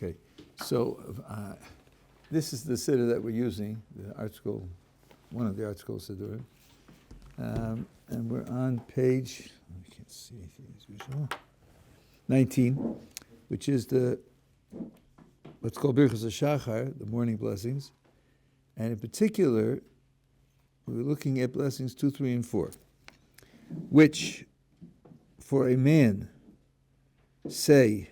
Okay, so this is the siddur that we're using, the art school, one of the art school siddurim, and we're on page, I can't see anything as usual, 19, which is what's called Birchas HaShachar, the morning blessings, and in particular, we're looking at blessings 2, 3, and 4, which, for a man, say,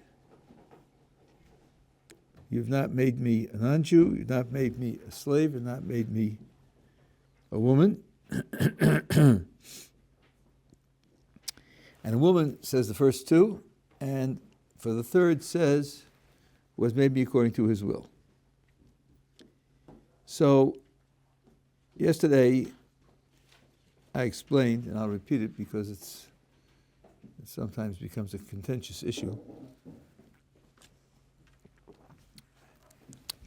you've not made me a non-Jew, you've not made me a slave, you've not made me a woman. And a woman says the first two, and for the third says, was made me according to his will. So, yesterday I explained, and I'll repeat it because it sometimes becomes a contentious issue.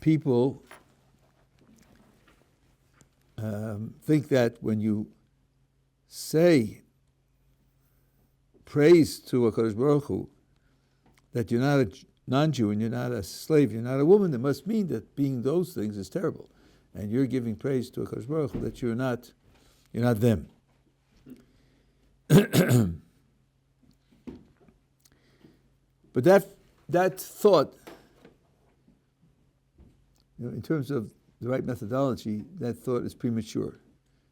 People think that when you say praise to HaKadosh Baruch Hu, that you're not a non-Jew and you're not a slave, you're not a woman, it must mean that being those things is terrible. And you're giving praise to HaKadosh Baruch Hu that you're not them. But that thought, in terms of the right methodology, that thought is premature.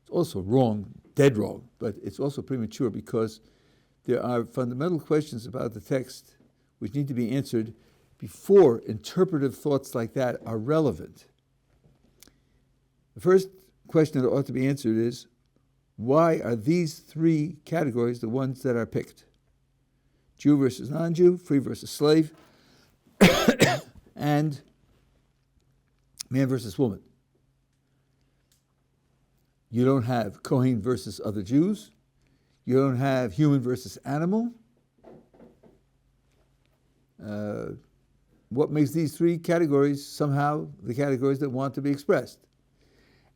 It's also wrong, dead wrong, but it's also premature because there are fundamental questions about the text which need to be answered before interpretive thoughts like that are relevant. The first question that ought to be answered is, why are these three categories the ones that are picked? Jew versus non-Jew, free versus slave, and man versus woman. You don't have Kohen versus other Jews. You don't have human versus animal. What makes these three categories somehow the categories that want to be expressed?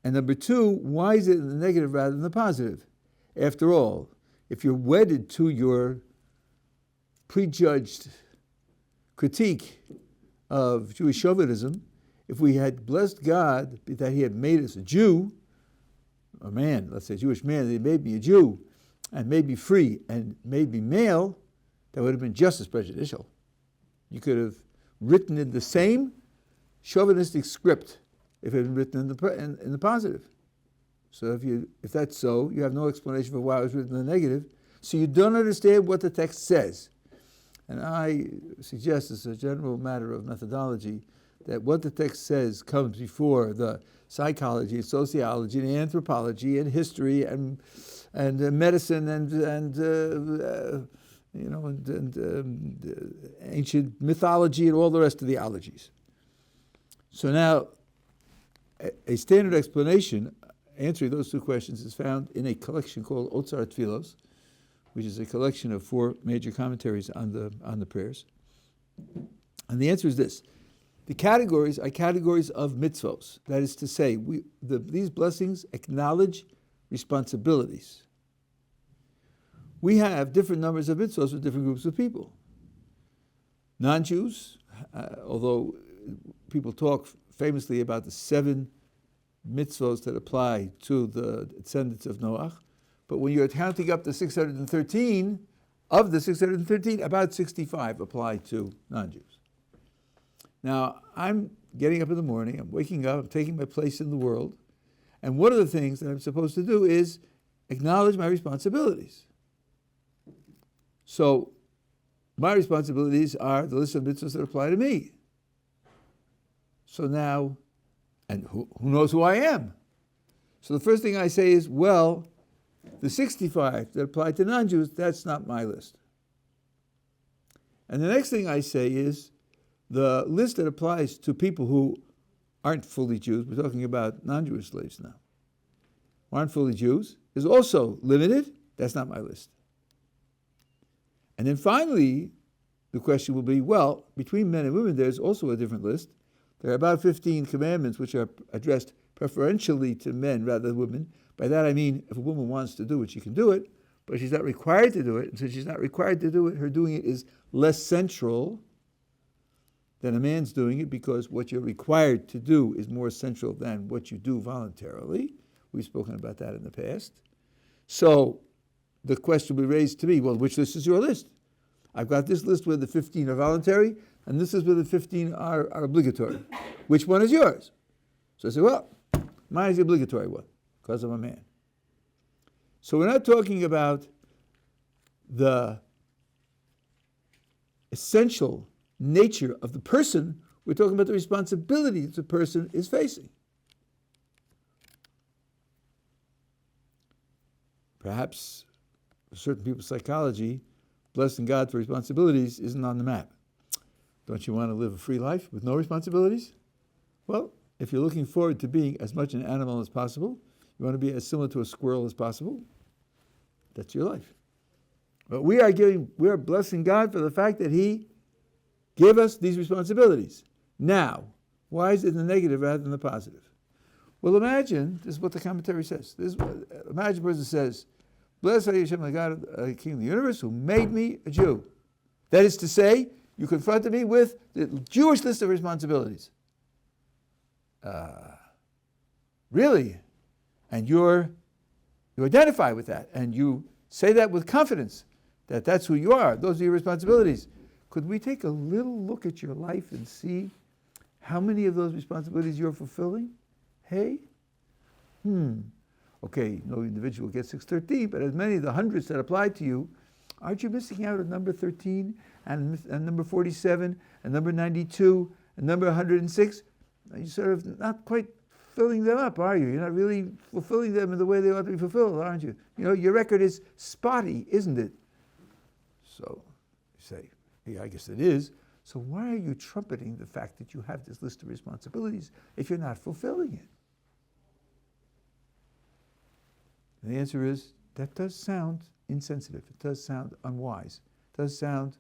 And number two, why is it in the negative rather than the positive? After all, if you're wedded to your prejudged critique of Jewish chauvinism, if we had blessed God that he had made us a Jew, a man, let's say a Jewish man, that he made me a Jew and made me free and made me male, that would have been just as prejudicial. You could have written in the same chauvinistic script if it had been written in the positive. So if that's so, you have no explanation for why it was written in the negative. So you don't understand what the text says. And I suggest as a general matter of methodology that what the text says comes before the psychology, and sociology, and anthropology, and history, and medicine, and ancient mythology, and all the rest of the ologies. So now, a standard explanation answering those two questions is found in a collection called Otzar Tefillos, which is a collection of 4 major commentaries on the prayers. And the answer is this. The categories are categories of mitzvos. That is to say, these blessings acknowledge responsibilities. We have different numbers of mitzvos with different groups of people. Non-Jews, although people talk famously about the 7 mitzvos that apply to the descendants of Noach, but when you're counting up the 613, of the 613, about 65 apply to non-Jews. Now, I'm getting up in the morning, I'm waking up, I'm taking my place in the world, and one of the things that I'm supposed to do is acknowledge my responsibilities. So, my responsibilities are the list of mitzvahs that apply to me. So now, and who knows who I am? So the first thing I say is, well, the 65 that apply to non-Jews, that's not my list. And the next thing I say is, the list that applies to people who aren't fully Jews, we're talking about non-Jewish slaves now, who aren't fully Jews, is also limited. That's not my list. And then finally, the question will be, well, between men and women, there's also a different list. There are about 15 commandments which are addressed preferentially to men rather than women. By that I mean, if a woman wants to do it, she can do it, but she's not required to do it. And since she's not required to do it, her doing it is less central then a man's doing it because what you're required to do is more essential than what you do voluntarily. We've spoken about that in the past. So the question will be raised to me, well, which list is your list? I've got this list where the 15 are voluntary, and this is where the 15 are obligatory. Which one is yours? So I say, well, mine is the obligatory one, because I'm a man. So we're not talking about the essential nature of the person, we're talking about the responsibility that the person is facing. Perhaps for certain people's psychology, blessing God for responsibilities isn't on the map. Don't you want to live a free life with no responsibilities? Well, if you're looking forward to being as much an animal as possible, you want to be as similar to a squirrel as possible, that's your life. But we are blessing God for the fact that He gave us these responsibilities. Now, why is it the negative rather than the positive? Well, imagine, this is what the commentary says. Imagine a person says, "Blessed are you, Hashem, the God, King of the universe, who made me a Jew." That is to say, you confronted me with the Jewish list of responsibilities. Really? And you identify with that, and you say that with confidence, that that's who you are, those are your responsibilities. Could we take a little look at your life and see how many of those responsibilities you're fulfilling? Hey? Okay, no individual gets 613, but as many of the hundreds that apply to you, aren't you missing out on number 13 and number 47 and number 92 and number 106? You're sort of not quite filling them up, are you? You're not really fulfilling them in the way they ought to be fulfilled, aren't you? You know, your record is spotty, isn't it? So you say, yeah, I guess it is. So why are you trumpeting the fact that you have this list of responsibilities if you're not fulfilling it? And the answer is, that does sound insensitive. It does sound unwise. It does sound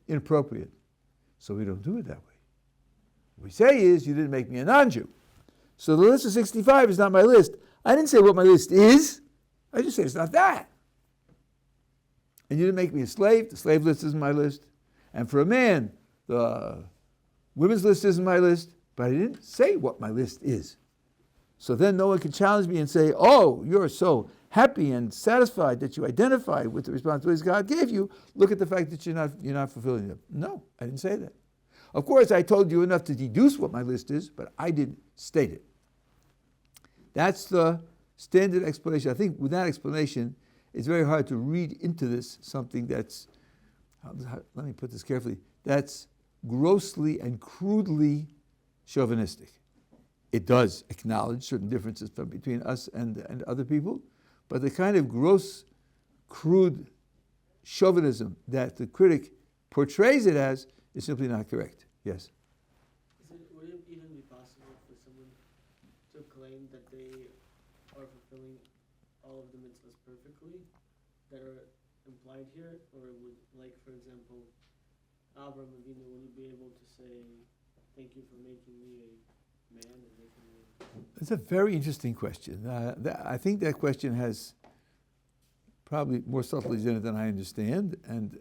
inappropriate. So we don't do it that way. What we say is, you didn't make me a non-Jew. So the list of 65 is not my list. I didn't say what my list is. I just said it's not that. And you didn't make me a slave. The slave list isn't my list. And for a man, the women's list isn't my list. But I didn't say what my list is. So then no one can challenge me and say, oh, you're so happy and satisfied that you identify with the responsibilities God gave you. Look at the fact that you're not fulfilling them. No, I didn't say that. Of course, I told you enough to deduce what my list is, but I didn't state it. That's the standard explanation. I think with that explanation, it's very hard to read into this something that's, let me put this carefully, that's grossly and crudely chauvinistic. It does acknowledge certain differences between us and other people, but the kind of gross, crude chauvinism that the critic portrays it as is simply not correct. Yes? Would it even be possible for someone to claim that they are fulfilling all of the mitzvahs perfectly that are implied here? Or would, like, for example, Abraham Avinu, would he be able to say, thank you for making me a man and making me... It's a very interesting question. I think that question has probably more subtleties in it than I understand, and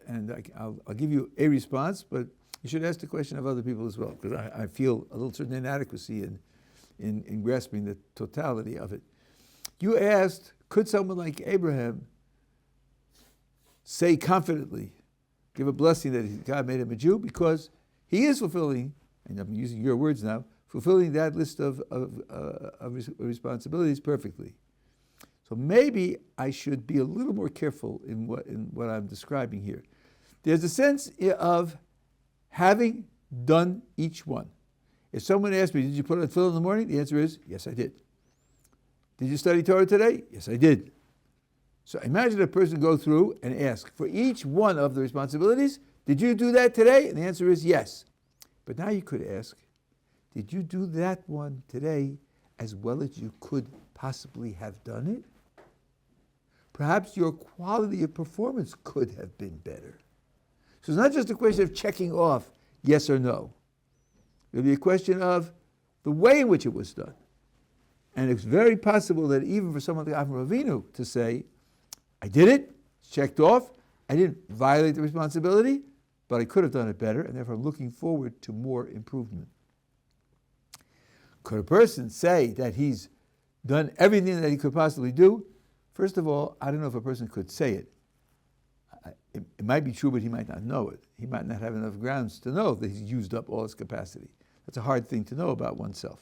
I'll give you a response, but you should ask the question of other people as well, because I feel a little certain inadequacy in grasping the totality of it. You asked, could someone like Abraham say confidently, give a blessing that God made him a Jew, because he is fulfilling, and I'm using your words now, fulfilling that list of responsibilities perfectly. So maybe I should be a little more careful in what I'm describing here. There's a sense of having done each one. If someone asked me, did you put on tefillin in the morning? The answer is, yes, I did. Did you study Torah today? Yes, I did. So imagine a person go through and ask, for each one of the responsibilities, did you do that today? And the answer is yes. But now you could ask, did you do that one today as well as you could possibly have done it? Perhaps your quality of performance could have been better. So it's not just a question of checking off yes or no. It'll be a question of the way in which it was done. And it's very possible that even for someone like Avraham Avinu to say, I did it, checked off, I didn't violate the responsibility, but I could have done it better, and therefore I'm looking forward to more improvement. Could a person say that he's done everything that he could possibly do? First of all, I don't know if a person could say it. It might be true, but he might not know it. He might not have enough grounds to know that he's used up all his capacity. That's a hard thing to know about oneself.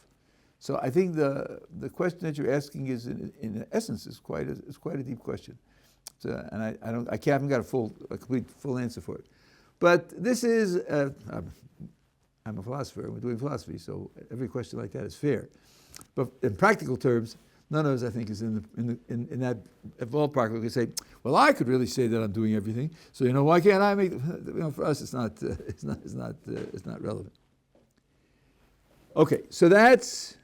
So I think the question that you're asking is, in essence, is quite a deep question. So, and I haven't got a complete answer for it. But this is, I'm a philosopher, and we're doing philosophy, so every question like that is fair. But in practical terms, none of us, I think, is in that ballpark. We could say, well, I could really say that I'm doing everything. So why can't I make? For us, it's not relevant. Okay, so that's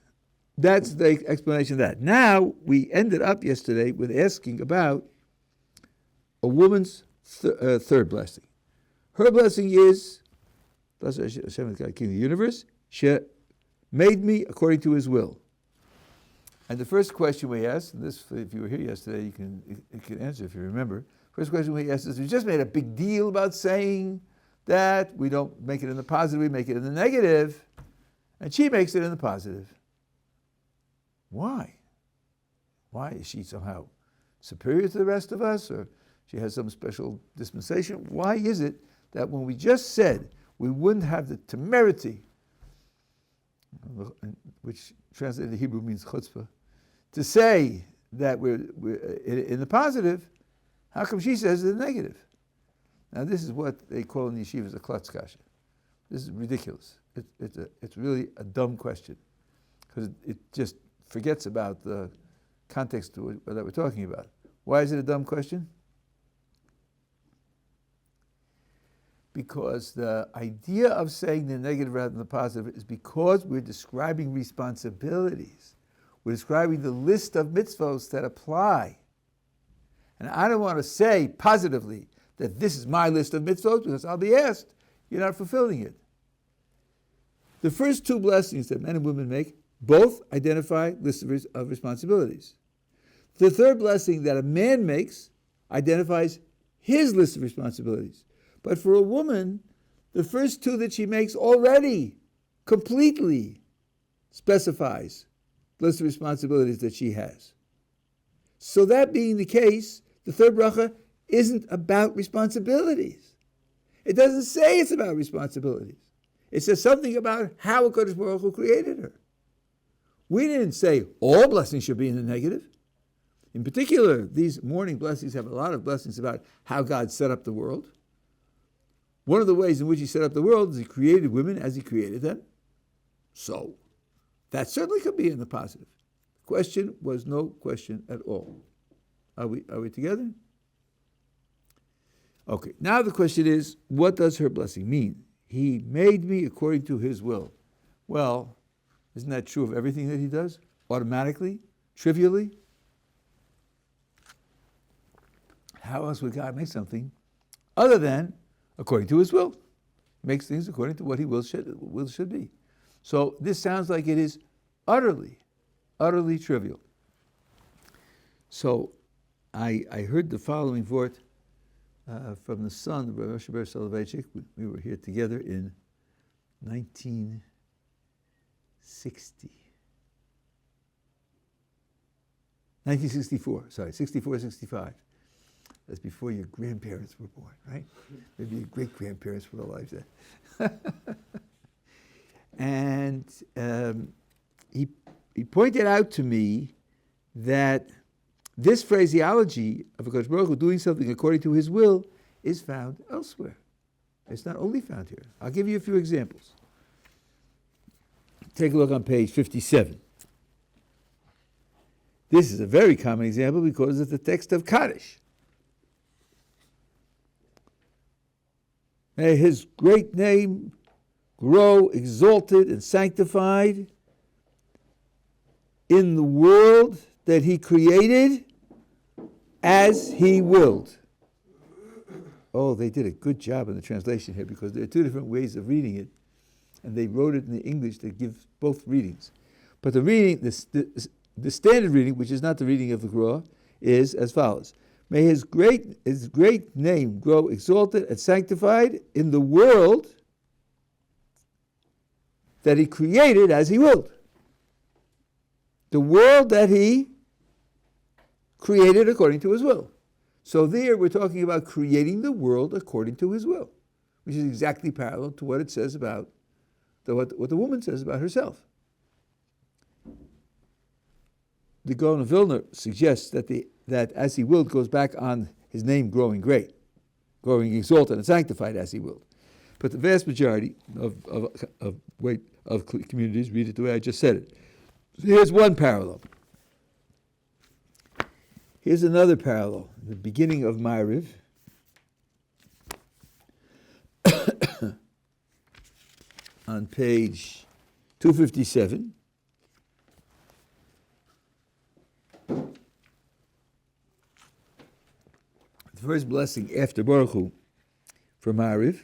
the explanation of that. Now we ended up yesterday with asking about a woman's third blessing. Her blessing is, blessed Hashem, God, King of the universe, she made me according to His will. And the first question we asked, and this, if you were here yesterday, you can answer if you remember. First question we asked is, we just made a big deal about saying that we don't make it in the positive, we make it in the negative, and she makes it in the positive. Why? Why? Is she somehow superior to the rest of us, or she has some special dispensation? Why is it that when we just said we wouldn't have the temerity, which translated to Hebrew means chutzpah, to say that we're in the positive, how come she says the negative? Now this is what they call in the yeshivas a klutz kasha. This is ridiculous. It's really a dumb question, because it just forgets about the context that we're talking about. Why is it a dumb question? Because the idea of saying the negative rather than the positive is because we're describing responsibilities. We're describing the list of mitzvos that apply. And I don't want to say positively that this is my list of mitzvos, because I'll be asked, you're not fulfilling it. The first two blessings that men and women make both identify lists of responsibilities. The third blessing that a man makes identifies his list of responsibilities. But for a woman, the first two that she makes already completely specifies the list of responsibilities that she has. So that being the case, the third bracha isn't about responsibilities. It doesn't say it's about responsibilities. It says something about how HaKadosh Baruch Hu created her. We didn't say all blessings should be in the negative. In particular, these morning blessings have a lot of blessings about how God set up the world. One of the ways in which He set up the world is He created women as He created them. So, that certainly could be in the positive. The question was no question at all. Are we together? Okay, now the question is, what does her blessing mean? He made me according to His will. Well, isn't that true of everything that He does? Automatically? Trivially? How else would God make something other than according to His will? He makes things according to what He will should be. So this sounds like it is utterly trivial. So I heard the following vort from the son of Rabbi Soloveitchik. We were here together in 1964, 65. That's before your grandparents were born, right? Maybe your great-grandparents were alive then. And he pointed out to me that this phraseology of HaKadosh Baruch Hu doing something according to His will is found elsewhere. It's not only found here. I'll give you a few examples. Take a look on page 57. This is a very common example because it's the text of Kaddish. May His great name grow exalted and sanctified in the world that He created as He willed. Oh, they did a good job in the translation here, because there are two different ways of reading it, and they wrote it in the English that gives both readings. But the reading, the standard reading, which is not the reading of the Gemara, is as follows: May his great name grow exalted and sanctified in the world that he created as he willed. The world that he created according to his will. So there we're talking about creating the world according to his will, which is exactly parallel to what it says about, what the woman says about herself. The Gaon of Vilna suggests that as he willed goes back on his name growing great, growing exalted and sanctified as he willed. But the vast majority of communities read it the way I just said it. So here's one parallel. Here's another parallel. The beginning of Ma'ariv. On page 257. The first blessing after Baruch Hu for Ma'ariv.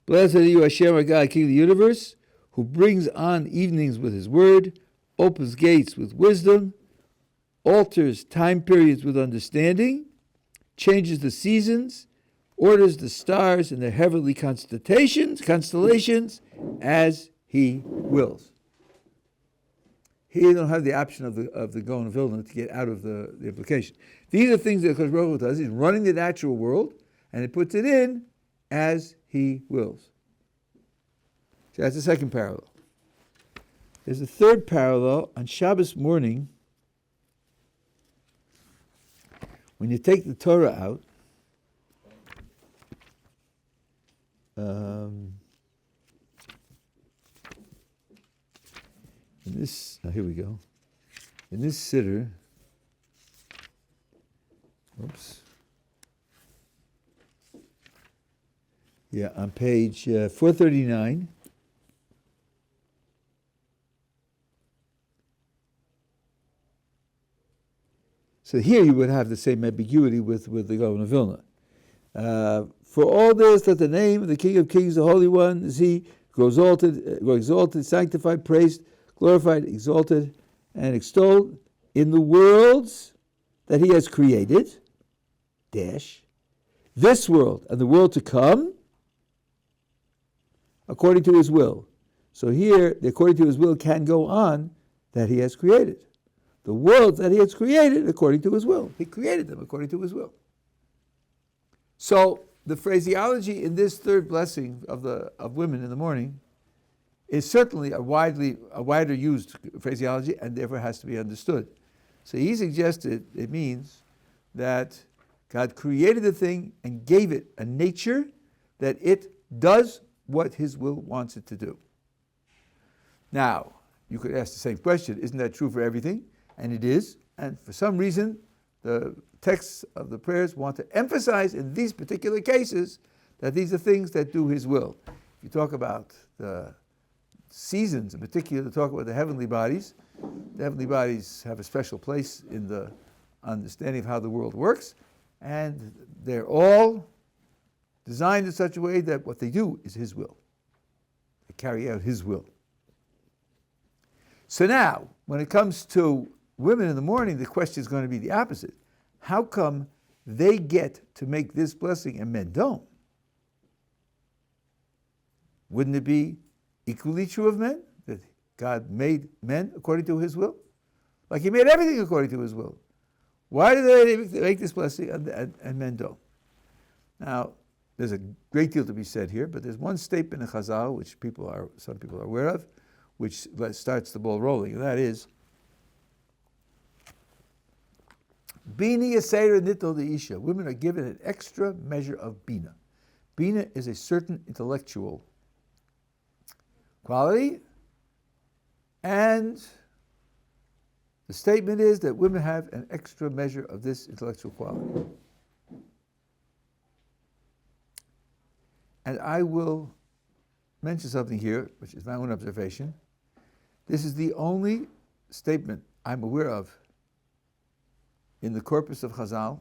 Blessed are you, Hashem, our God, King of the universe, who brings on evenings with his word, opens gates with wisdom, alters time periods with understanding, changes the seasons, orders the stars and their heavenly constellations as he wills. Here you don't have the option of the Gaon of Vilna to get out of the implication. These are things that Akadosh Baruch Hu does. He's running the natural world, and he puts it in as he wills. So that's the second parallel. There's a third parallel on Shabbos morning. When you take the Torah out, here we go. In this siddur, on page 439. So here you would have the same ambiguity with the Gaon of Vilna. For all this, that the name of the King of Kings, the Holy One, is he, grow exalted, sanctified, praised, glorified, exalted, and extolled in the worlds that he has created, this world and the world to come, according to his will. So here, the according to his will can go on that he has created. The worlds that he has created according to his will. He created them according to his will. So the phraseology in this third blessing of women in the morning is certainly a wider used phraseology and therefore has to be understood. So he suggested it means that God created the thing and gave it a nature that it does what his will wants it to do. Now, you could ask the same question, isn't that true for everything? And it is, and for some reason, the texts of the prayers want to emphasize in these particular cases that these are things that do his will. If you talk about the seasons, in particular, to talk about the heavenly bodies have a special place in the understanding of how the world works, and they're all designed in such a way that what they do is his will. They carry out his will. So now, when it comes to women in the morning, the question is going to be the opposite. How come they get to make this blessing and men don't? Wouldn't it be equally true of men, that God made men according to his will? Like he made everything according to his will. Why do they make this blessing and men don't? Now, there's a great deal to be said here, but there's one statement in Chazal, which some people are aware of, which starts the ball rolling, and that is, Bini Yasera Nitol the Isha. Women are given an extra measure of Bina. Bina is a certain intellectual quality, and the statement is that women have an extra measure of this intellectual quality. And I will mention something here, which is my own observation. This is the only statement I'm aware of in the corpus of Chazal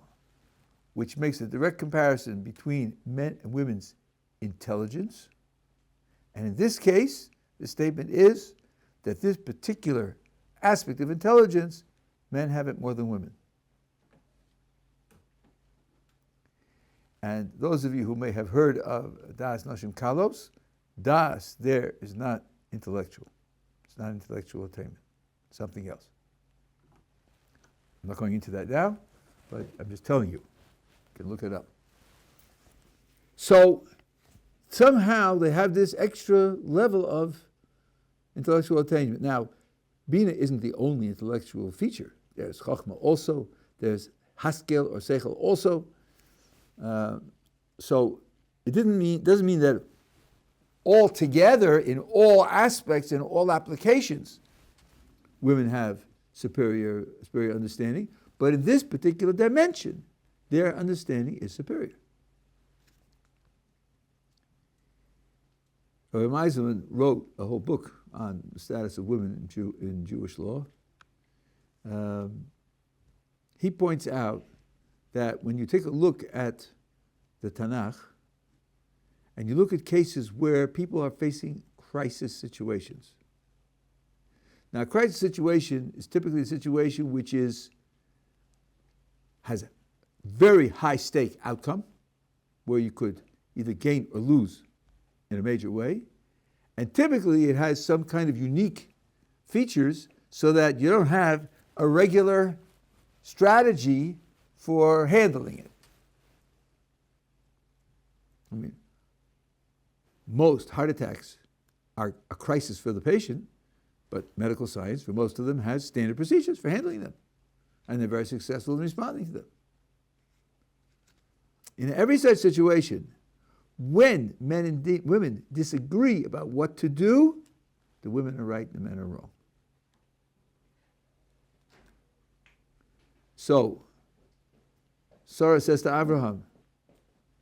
which makes a direct comparison between men and women's intelligence. And in this case, the statement is that this particular aspect of intelligence, men have it more than women. And those of you who may have heard of Das Nashim Kalos, Das there is not intellectual. It's not intellectual attainment. It's something else. I'm not going into that now, but I'm just telling you. You can look it up. So somehow they have this extra level of intellectual attainment. Now, Bina isn't the only intellectual feature. There's Chochmah also. There's Haskel or Seichel also. So it doesn't mean that all together in all aspects, in all applications, women have superior understanding. But in this particular dimension, their understanding is superior. Rabbi Meiselman wrote a whole book on the status of women in Jewish law. He points out that when you take a look at the Tanakh, and you look at cases where people are facing crisis situations. Now, a crisis situation is typically a situation which has a very high stake outcome, where you could either gain or lose in a major way. And typically it has some kind of unique features so that you don't have a regular strategy for handling it. I mean, most heart attacks are a crisis for the patient, but medical science, for most of them, has standard procedures for handling them. And they're very successful in responding to them. In every such situation, when men and women disagree about what to do, the women are right and the men are wrong. So, Sarah says to Abraham,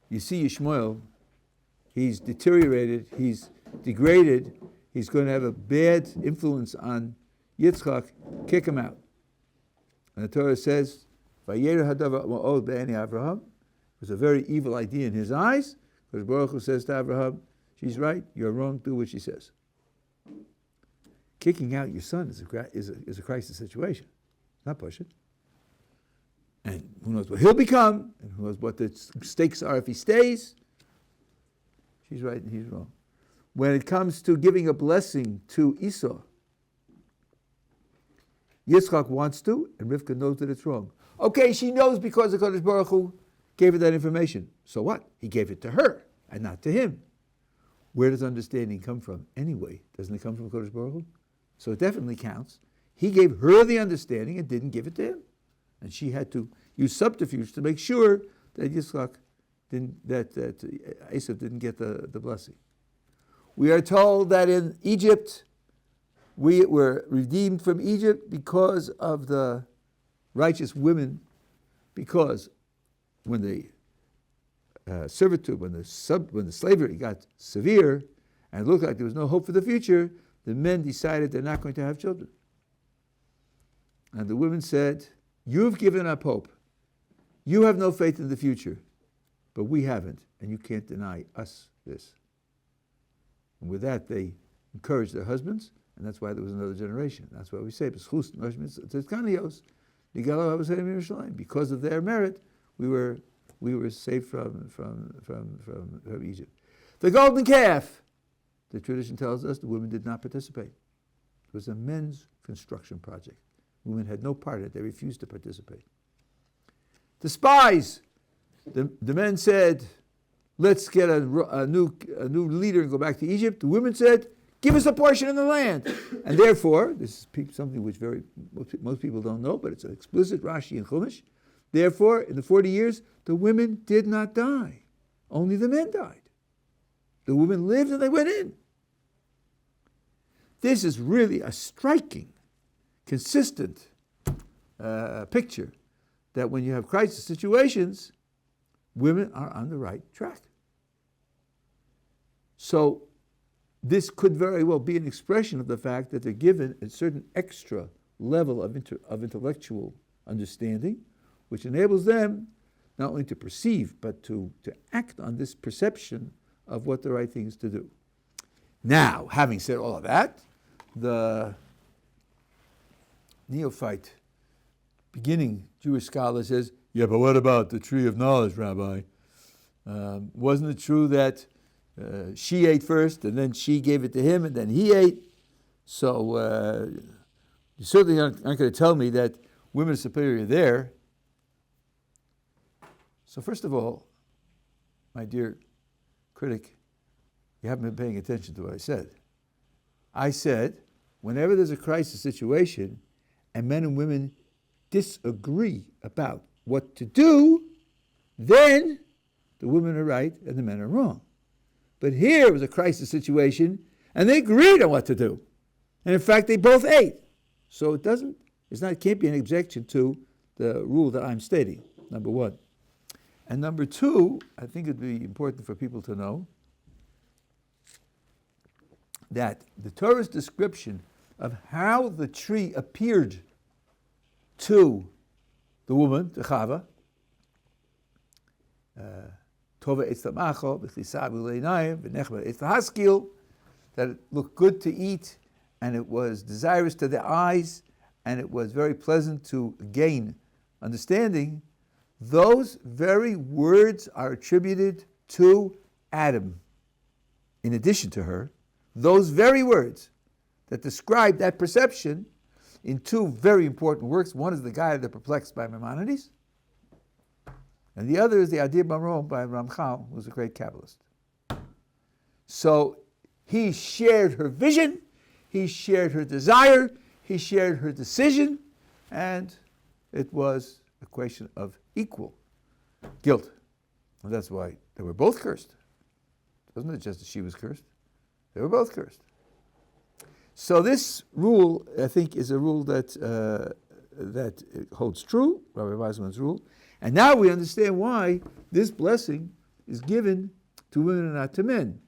you see Yishmael, he's deteriorated, he's degraded, he's going to have a bad influence on Yitzchak, kick him out. And the Torah says, Vayeru hadavar ma'od be'eni Avraham. It was a very evil idea in his eyes. Because Baruch Hu says to Abraham, she's right, you're wrong, do what she says. Kicking out your son is a crisis situation. Not push it. And who knows what he'll become, and who knows what the stakes are if he stays. She's right and he's wrong. When it comes to giving a blessing to Esau, Yitzchak wants to, and Rivka knows that it's wrong. Okay, she knows because the Kodesh Baruch Hu gave her that information. So what? He gave it to her and not to him. Where does understanding come from anyway? Doesn't it come from Kodesh Baruch Hu? So it definitely counts. He gave her the understanding and didn't give it to him. And she had to use subterfuge to make sure that Yitzchak didn't, that Esau didn't get the blessing. We are told that in Egypt, we were redeemed from Egypt because of the righteous women, because when the servitude, when the slavery got severe and it looked like there was no hope for the future, the men decided they're not going to have children. And the women said, you've given up hope. You have no faith in the future, but we haven't, and you can't deny us this. And with that, they encouraged their husbands, and that's why there was another generation. That's why we say, because of their merit, we were saved from Egypt. The golden calf, the tradition tells us the women did not participate. It was a men's construction project. Women had no part in it. They refused to participate. The spies, the men said, let's get a new leader and go back to Egypt. The women said, give us a portion of the land. And therefore, this is something which most people don't know, but it's an explicit Rashi and Chumash. Therefore, in the 40 years, the women did not die. Only the men died. The women lived and they went in. This is really a striking, consistent picture that when you have crisis situations, women are on the right track. So this could very well be an expression of the fact that they're given a certain extra level of intellectual understanding, which enables them not only to perceive, but to act on this perception of what the right thing is to do. Now, having said all of that, the neophyte, beginning Jewish scholar says, yeah, but what about the tree of knowledge, Rabbi? Wasn't it true that she ate first and then she gave it to him and then he ate? So you certainly aren't going to tell me that women are superior there. So first of all, my dear critic, you haven't been paying attention to what I said. I said, whenever there's a crisis situation and men and women disagree about what to do, then the women are right and the men are wrong. But here was a crisis situation and they agreed on what to do. And in fact, they both ate. So it can't be an objection to the rule that I'm stating, number one. And number two, I think it'd be important for people to know that the Torah's description of how the tree appeared to the woman, to Chava, Tova etz lamacho, v'chlisav u'leinayim, v'nechba etz lahaskil, that it looked good to eat, and it was desirous to the eyes, and it was very pleasant to gain understanding. Those very words are attributed to Adam. In addition to her, those very words that describe that perception in two very important works. One is the Guide of the Perplexed by Maimonides, and the other is the Adir Marom by Ramchal, who's a great Kabbalist. So he shared her vision, he shared her desire, he shared her decision, and it was a question of equal guilt. And that's why they were both cursed. It wasn't just that she was cursed. They were both cursed. So this rule, I think, is a rule that holds true, Rabbi Weizmann's rule. And now we understand why this blessing is given to women and not to men.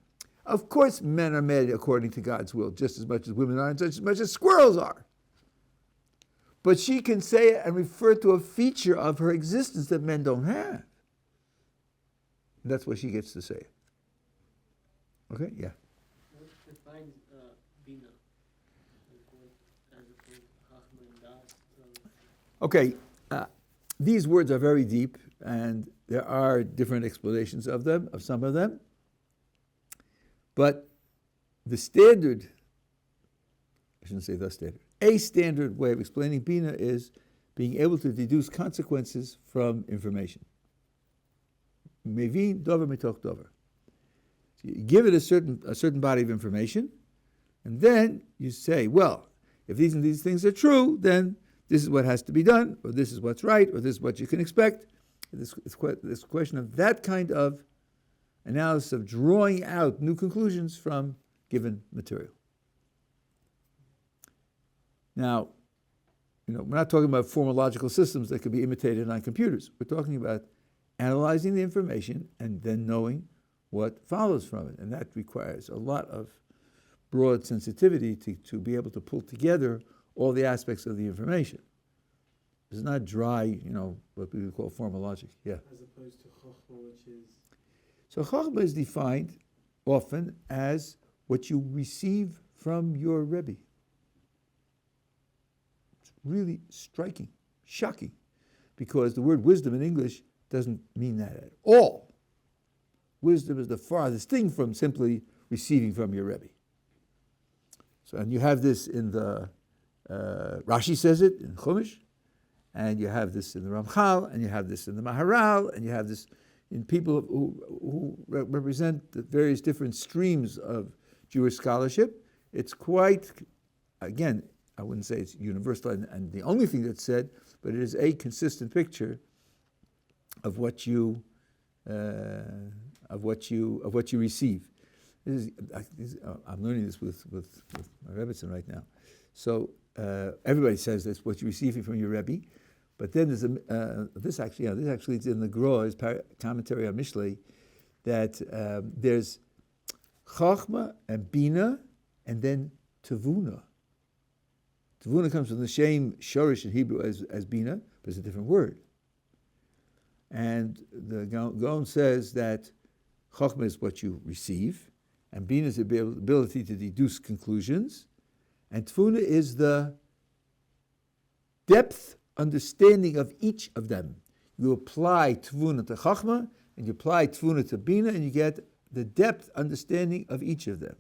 Of course, men are made according to God's will, just as much as women are, and just as much as squirrels are. But she can say it and refer to a feature of her existence that men don't have. And that's what she gets to say. Okay, yeah. What defines Bina? As opposed to Chachma and Das? Okay, these words are very deep, and there are different explanations of them, of some of them. But the standard, I shouldn't say the standard, a standard way of explaining Bina is being able to deduce consequences from information. Mevin dover mitoch dover. You give it a certain body of information, and then you say, well, if these and these things are true, then this is what has to be done, or this is what's right, or this is what you can expect. This question of that kind of analysis of drawing out new conclusions from given material. Now, we're not talking about formal logical systems that could be imitated on computers. We're talking about analyzing the information and then knowing what follows from it. And that requires a lot of broad sensitivity to be able to pull together all the aspects of the information. It's not dry, what we would call formal logic. Yeah. As opposed to Chochmah, which is... So Chochmah is defined often as what you receive from your Rebbe. It's really striking, shocking, because the word wisdom in English doesn't mean that at all. Wisdom is the farthest thing from simply receiving from your Rebbe. So, and you have this in the, Rashi says it in Chumash, and you have this in the Ramchal, and you have this in the Maharal, and you have this in people who represent the various different streams of Jewish scholarship. It's quite, again, I wouldn't say it's universal and the only thing that's said, but it is a consistent picture of what you receive. I'm learning this with my Rebbetzin right now. So everybody says that's what you receive from your Rebbe, but then there's this actually is in the Gra, his commentary on Mishlei, that there's Chachma and Bina, and then Tevuna. Tevuna comes from the same Shorish in Hebrew as Bina, but it's a different word. And the Gaon says that Chachma is what you receive, and Bina is the ability to deduce conclusions, and Tevuna is the depth understanding of each of them. You apply Tevuna to Chachma, and you apply Tfuna to Bina, and you get the depth understanding of each of them.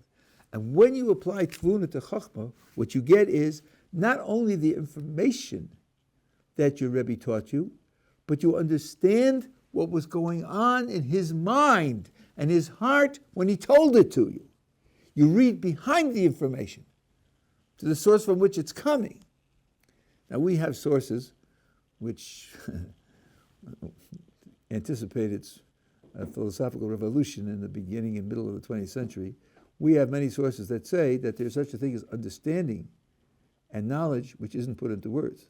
And when you apply Tfuna to Chachma, what you get is not only the information that your Rebbe taught you, but you understand what was going on in his mind and his heart when he told it to you. You read behind the information to the source from which it's coming. Now we have sources which anticipated a philosophical revolution in the beginning and middle of the 20th century. We have many sources that say that there's such a thing as understanding and knowledge which isn't put into words.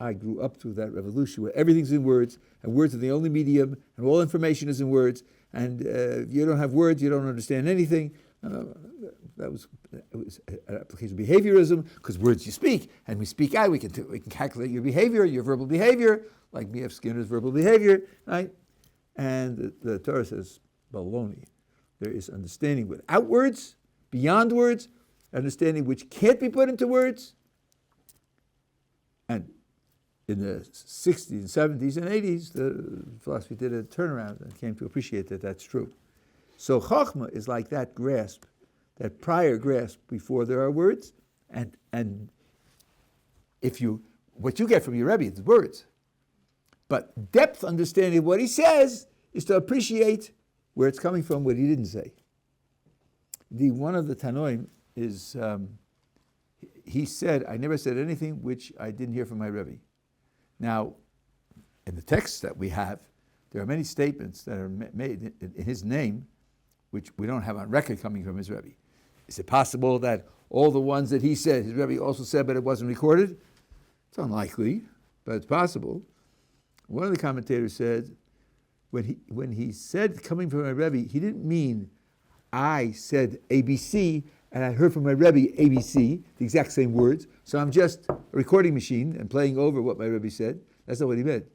I grew up through that revolution where everything's in words, and words are the only medium, and all information is in words, and if you don't have words, you don't understand anything. It was an application of behaviorism, because words you speak, and we speak out, we can calculate your behavior, your verbal behavior, like B.F. Skinner's verbal behavior, right? And the Torah says, baloney. There is understanding without words, beyond words, understanding which can't be put into words. And in the 60s and 70s and 80s, the philosophy did a turnaround and came to appreciate that that's true. So Chachma is like that grasp, that prior grasp before there are words, and what you get from your Rebbe is words. But depth understanding of what he says is to appreciate where it's coming from, what he didn't say. One of the Tanoim is, he said, I never said anything which I didn't hear from my Rebbe. Now, in the texts that we have, there are many statements that are made in his name, which we don't have on record coming from his Rebbe. Is it possible that all the ones that he said, his Rebbe also said, but it wasn't recorded? It's unlikely, but it's possible. One of the commentators said, when he said coming from my Rebbe, he didn't mean I said ABC and I heard from my Rebbe ABC, the exact same words, so I'm just a recording machine and playing over what my Rebbe said. That's not what he meant.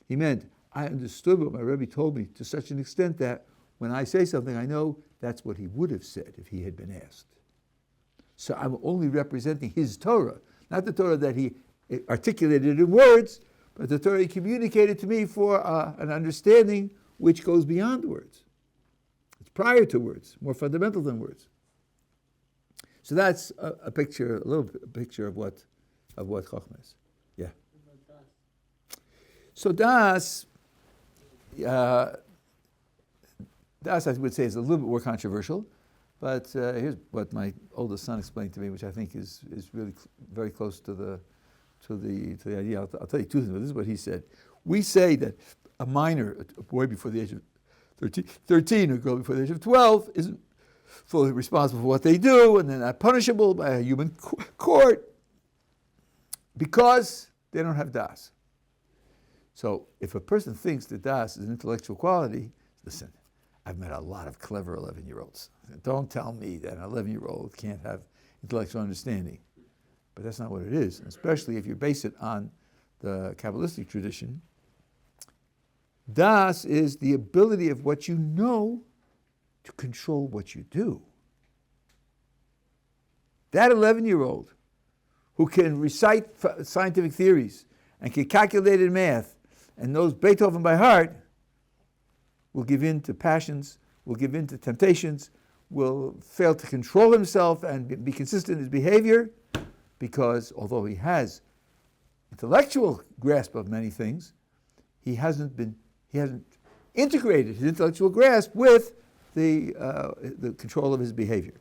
He meant I understood what my Rebbe told me to such an extent that when I say something, I know that's what he would have said if he had been asked. So I'm only representing his Torah, not the Torah that he articulated in words, but the Torah he communicated to me for an understanding which goes beyond words. It's prior to words, more fundamental than words. So that's a picture of what Chochmah is. Yeah. So Das I would say is a little bit more controversial, but here's what my oldest son explained to me, which I think is really very close to the idea. I'll tell you two things, but this is what he said. We say that a minor, a boy before the age of 13 or a girl before the age of 12 isn't fully responsible for what they do, and they're not punishable by a human court because they don't have das. So if a person thinks that das is an intellectual quality, listen, I've met a lot of clever 11-year-olds. Don't tell me that an 11-year-old can't have intellectual understanding. But that's not what it is, especially if you base it on the Kabbalistic tradition. Das is the ability of what you know to control what you do. That 11-year-old who can recite scientific theories and can calculate in math and knows Beethoven by heart will give in to passions, will give in to temptations, will fail to control himself and be consistent in his behavior, because although he has intellectual grasp of many things, he hasn't integrated his intellectual grasp with the control of his behavior.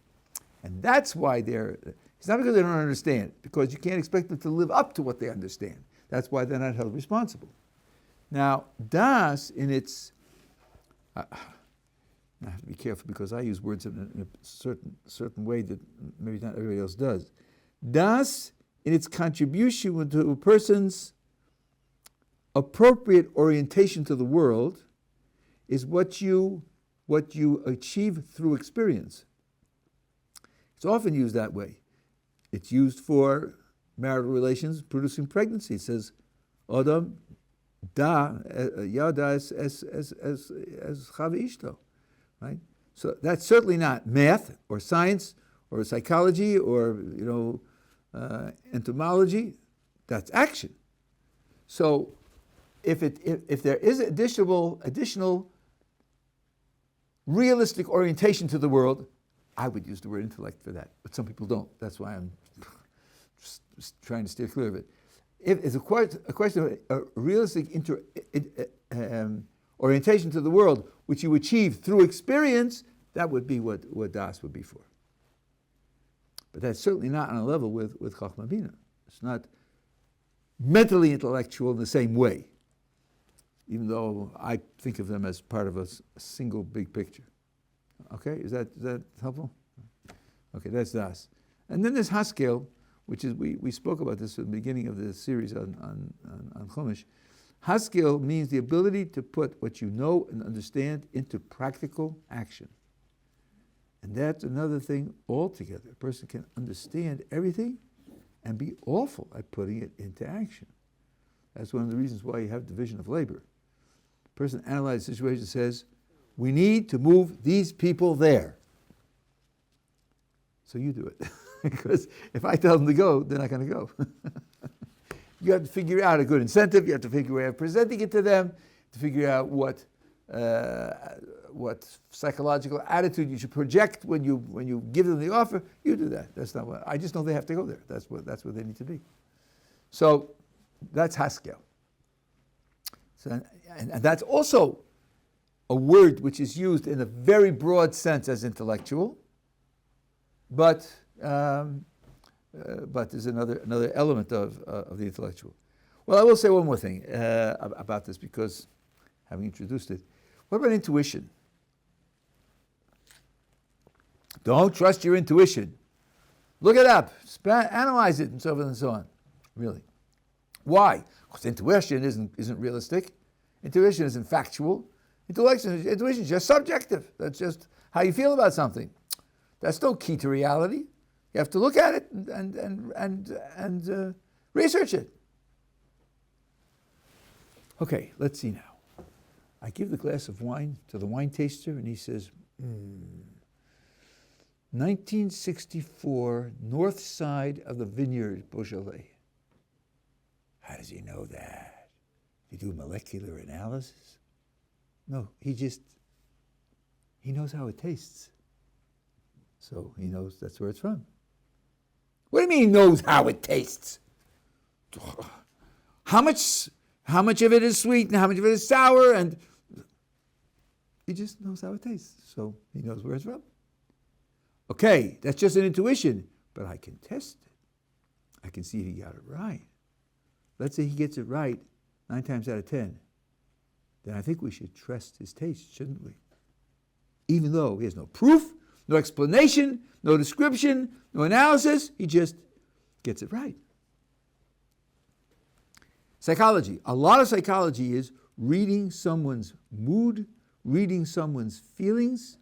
And that's why it's not because they don't understand, because you can't expect them to live up to what they understand. That's why they're not held responsible. Now, das in its, I have to be careful because I use words in a certain way that maybe not everybody else does. Das, in its contribution to a person's appropriate orientation to the world, is what you achieve through experience. It's often used that way. It's used for marital relations producing pregnancy. It says, Adam da yada es chavi ishto, right? So that's certainly not math or science or psychology or entomology. That's action. So if there is additional realistic orientation to the world, I would use the word intellect for that, but some people don't. That's why I'm just trying to steer clear of it. If it's a question of a realistic orientation to the world, which you achieve through experience, that would be what Das would be for. But that's certainly not on a level with Chachma Bina. It's not mentally intellectual in the same way, even though I think of them as part of a single big picture. Okay, is that helpful? Okay, that's Das. And then there's Haskel, which is, we spoke about this at the beginning of the series on Chumash. Haskel means the ability to put what you know and understand into practical action. And that's another thing altogether. A person can understand everything and be awful at putting it into action. That's one of the reasons why you have division of labor. A person analyzes the situation and says, we need to move these people there. So you do it. Because if I tell them to go, they're not going to go. You have to figure out a good incentive. You have to figure out presenting it to them, to figure out what psychological attitude you should project when you give them the offer. You do that. That's not what I just know they have to go there. That's what they need to be. So that's Haskel. So, and that's also a word which is used in a very broad sense as intellectual, but there's another element of the intellectual. Well, I will say one more thing about this, because having introduced it, what about intuition? Don't trust your intuition. Look it up, analyze it, and so forth and so on. Really. Why? Because intuition isn't realistic. Intuition isn't factual. Intuition is just subjective. That's just how you feel about something. That's no key to reality. You have to look at it and research it. Okay, let's see now. I give the glass of wine to the wine taster, and he says, 1964, north side of the vineyard, Beaujolais. How does he know that? Did he do molecular analysis? No, he knows how it tastes. So he knows that's where it's from. What do you mean he knows how it tastes? How much of it is sweet and how much of it is sour, and he just knows how it tastes. So he knows where it's from. Okay, that's just an intuition, but I can test it. I can see if he got it right. Let's say he gets it right 9 times out of 10. Then I think we should trust his taste, shouldn't we? Even though he has no proof, no explanation, no description, no analysis, he just gets it right. Psychology. A lot of psychology is reading someone's mood, reading someone's feelings,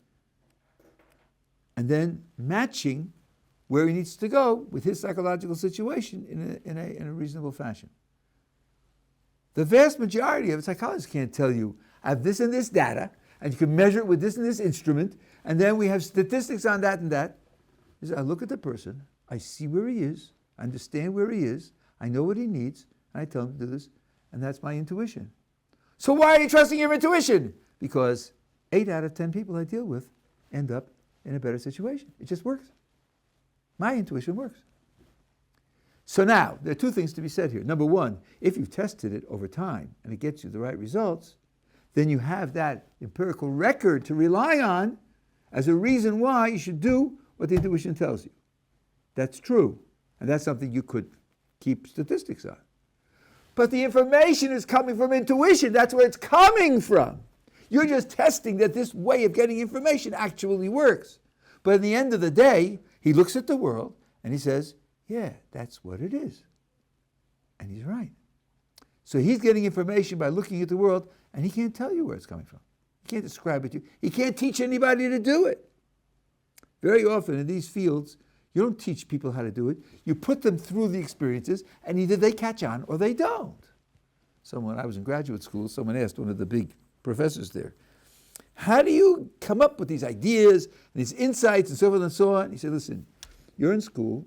and then matching where he needs to go with his psychological situation in a reasonable fashion. The vast majority of psychologists can't tell you, I have this and this data, and you can measure it with this and this instrument, and then we have statistics on that and that. I look at the person, I see where he is, I understand where he is, I know what he needs, and I tell him to do this, and that's my intuition. So why are you trusting your intuition? Because 8 out of 10 people I deal with end up in a better situation. It just works. My intuition works. So now, there are 2 things to be said here. Number 1, if you've tested it over time and it gets you the right results, then you have that empirical record to rely on as a reason why you should do what the intuition tells you. That's true. And that's something you could keep statistics on. But the information is coming from intuition. That's where it's coming from. You're just testing that this way of getting information actually works. But at the end of the day, he looks at the world and he says, yeah, that's what it is. And he's right. So he's getting information by looking at the world, and he can't tell you where it's coming from. He can't describe it to you. He can't teach anybody to do it. Very often in these fields, you don't teach people how to do it. You put them through the experiences, and either they catch on or they don't. When I was in graduate school, someone asked one of the big professors there, how do you come up with these ideas and these insights and so forth and so on? He said, listen, you're in school.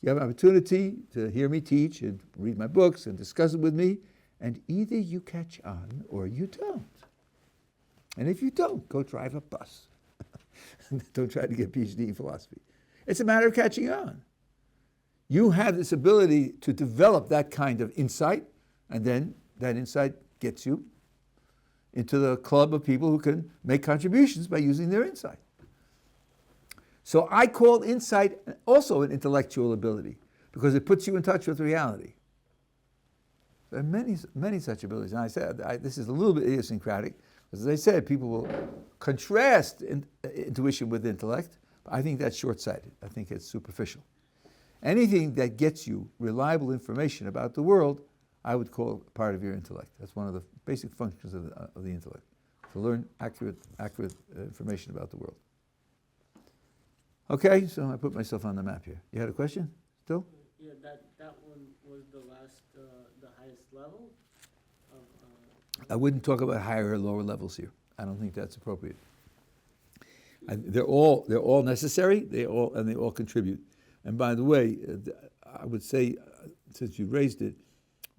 You have an opportunity to hear me teach and read my books and discuss it with me, and either you catch on or you don't. And if you don't, go drive a bus. Don't try to get a PhD in philosophy. It's a matter of catching on. You have this ability to develop that kind of insight, and then that insight gets you into the club of people who can make contributions by using their insight. So I call insight also an intellectual ability because it puts you in touch with reality. There are many such abilities. And I said, this is a little bit idiosyncratic, because as I said, people will contrast intuition with intellect. But I think that's short-sighted. I think it's superficial. Anything that gets you reliable information about the world, I would call part of your intellect. That's one of the basic functions of the intellect, to learn accurate information about the world. Okay, so I put myself on the map here. You had a question still? Yeah, that one was the highest level of. I wouldn't talk about higher or lower levels here. I don't think that's appropriate. They're all necessary. They all contribute. And by the way, I would say, since you raised it,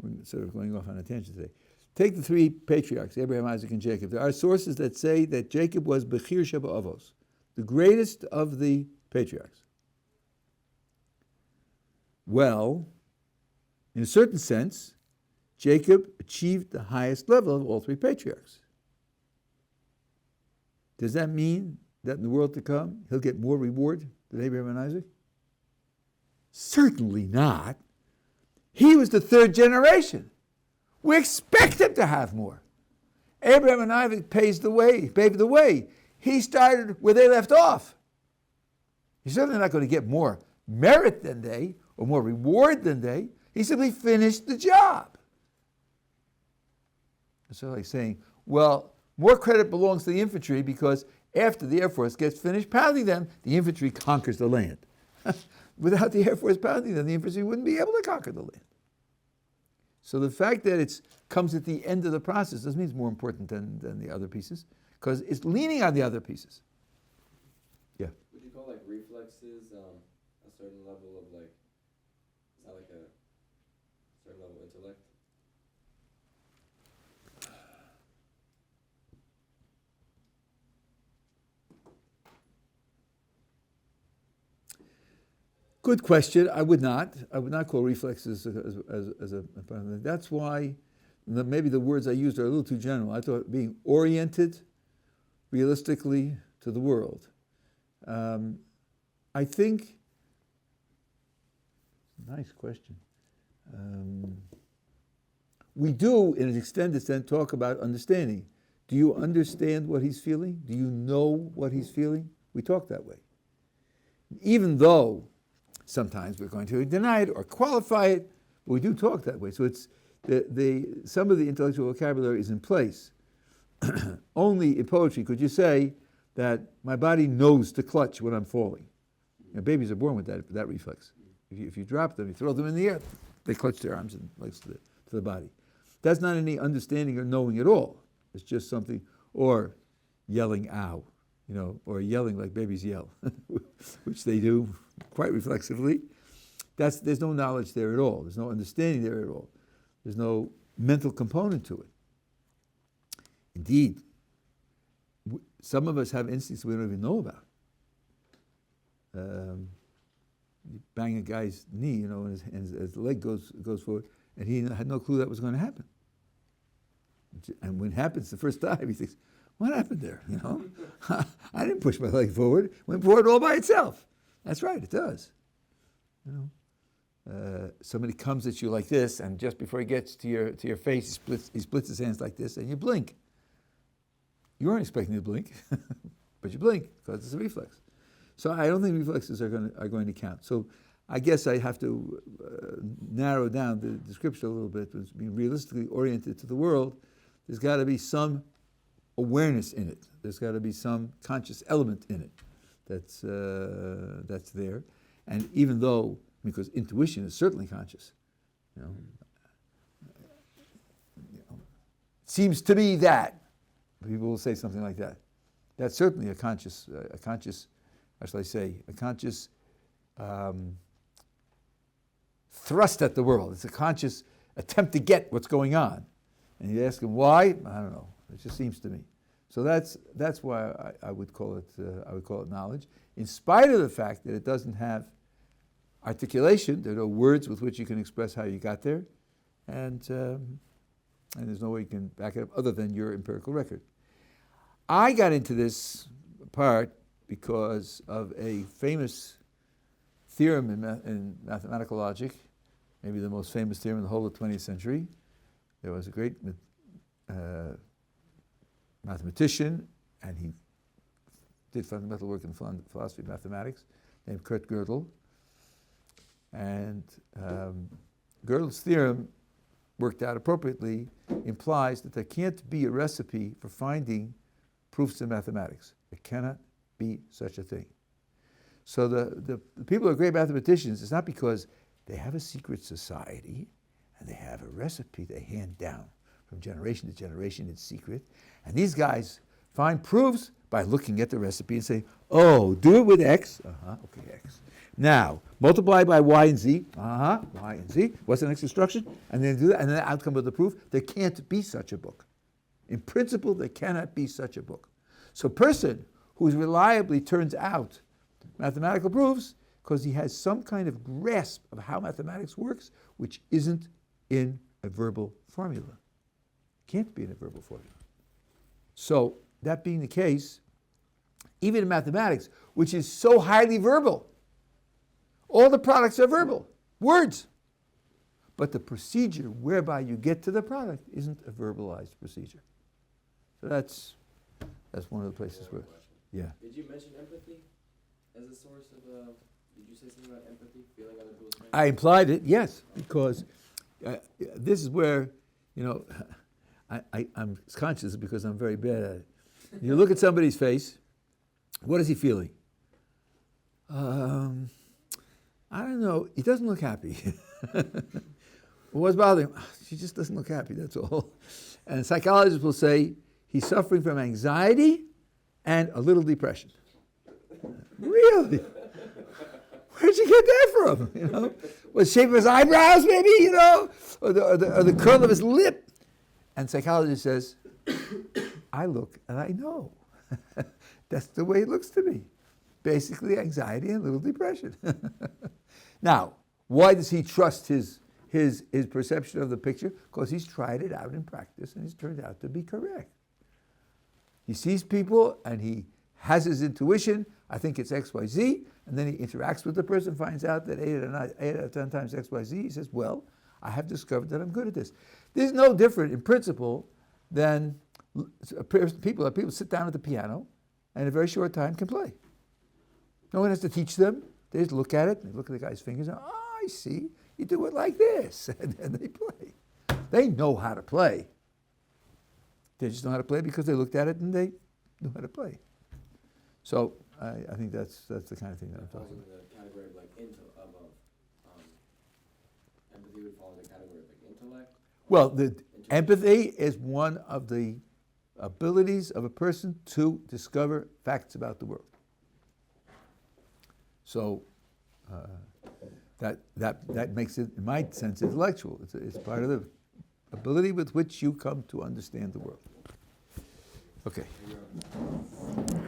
we're sort of going off on a tangent today. Take the three patriarchs, Abraham, Isaac, and Jacob. There are sources that say that Jacob was Bechir Sheba Avos, the greatest of the patriarchs. Well, in a certain sense, Jacob achieved the highest level of all three patriarchs. Does that mean that in the world to come, he'll get more reward than Abraham and Isaac? Certainly not. He was the third generation. We expect him to have more. Abraham and Isaac paved the way. He started where they left off. He's certainly not going to get more merit than they, or more reward than they. He simply finished the job. It's sort of like saying, well, more credit belongs to the infantry because after the Air Force gets finished pounding them, the infantry conquers the land. Without the Air Force pounding them, the infantry wouldn't be able to conquer the land. So the fact that it comes at the end of the process doesn't mean it's more important than the other pieces, because it's leaning on the other pieces. Yeah. Would you call like reflexes a certain level of like, is that like a certain level of intellect? Good question. I would not call reflexes as a part of it. That's why maybe the words I used are a little too general. I thought being oriented realistically to the world. I think, nice question. We do, in an extended sense, talk about understanding. Do you understand what he's feeling? Do you know what he's feeling? We talk that way. Even though sometimes we're going to deny it or qualify it, but we do talk that way. So it's some of the intellectual vocabulary is in place. Only in poetry could you say that my body knows to clutch when I'm falling. You know, babies are born with that reflex. If you drop them, you throw them in the air, they clutch their arms and legs to the body. That's not any understanding or knowing at all. It's just something, or yelling ow, or yelling like babies yell, which they do quite reflexively. There's no knowledge there at all. There's no understanding there at all. There's no mental component to it. Indeed, some of us have instincts we don't even know about. You bang a guy's knee, and his leg goes forward, and he had no clue that was going to happen. And when it happens the first time, he thinks, what happened there? I didn't push my leg forward. It went forward all by itself. That's right, it does. Somebody comes at you like this, and just before he gets to your face, he splits his hands like this, and you blink. You weren't expecting to blink, but you blink because it's a reflex. So I don't think reflexes are going to count. So I guess I have to narrow down the description a little bit. As being realistically oriented to the world, there's got to be some awareness in it. There's got to be some conscious element in it that's there. And even though, because intuition is certainly conscious, it seems to be that. People will say something like that. That's certainly a conscious, how shall I say, a conscious thrust at the world. It's a conscious attempt to get what's going on. And you ask them why? I don't know. It just seems to me. So that's why I would call it knowledge, in spite of the fact that it doesn't have articulation. There are no words with which you can express how you got there, and there's no way you can back it up other than your empirical record. I got into this part because of a famous theorem in mathematical logic, maybe the most famous theorem in the whole of the 20th century. There was a great mathematician, and he did fundamental work in philosophy of mathematics, named Kurt Gödel. And Gödel's theorem, worked out appropriately, implies that there can't be a recipe for finding proofs in mathematics. There cannot be such a thing. So the people who are great mathematicians, it's not because they have a secret society and they have a recipe they hand down from generation to generation in secret. And these guys find proofs by looking at the recipe and say, oh, do it with X. Okay, X. Now, multiply by Y and Z. Y and Z. What's the next instruction? And then do that, and then the outcome of the proof. There can't be such a book. In principle, there cannot be such a book. So a person who reliably turns out mathematical proofs because he has some kind of grasp of how mathematics works, which isn't in a verbal formula. Can't be in a verbal formula. So that being the case, even in mathematics, which is so highly verbal, all the products are verbal, words. But the procedure whereby you get to the product isn't a verbalized procedure. So that's one of the places where, yeah. Did you mention empathy as a source of, did you say something about empathy, feeling other people's pain? I implied it, yes, because this is where, I'm conscious because I'm very bad at it. You look at somebody's face, what is he feeling? I don't know, he doesn't look happy. What's bothering him? She just doesn't look happy, that's all. And psychologists will say he's suffering from anxiety and a little depression. Really? Where'd you get that from? Was the shape of his eyebrows, maybe, or the curl of his lip? And psychologist says, I look and I know. That's the way it looks to me. Basically, anxiety and a little depression. Now, why does he trust his perception of the picture? Because he's tried it out in practice and it's turned out to be correct. He sees people and he has his intuition, I think it's X, Y, Z, and then he interacts with the person, finds out that 8 out of 10 times X, Y, Z. He says, well, I have discovered that I'm good at this. This is no different in principle than people sit down at the piano and in a very short time can play. No one has to teach them. They just look at it, and they look at the guy's fingers, and I see, you do it like this, and they play. They know how to play. They just know how to play because they looked at it and they know how to play. So I think that's the kind of thing that I'm talking about. The category of empathy would fall in the category of intellect. Well, the empathy is one of the abilities of a person to discover facts about the world. So that makes it, in my sense, intellectual. It's part of the ability with which you come to understand the world. Okay.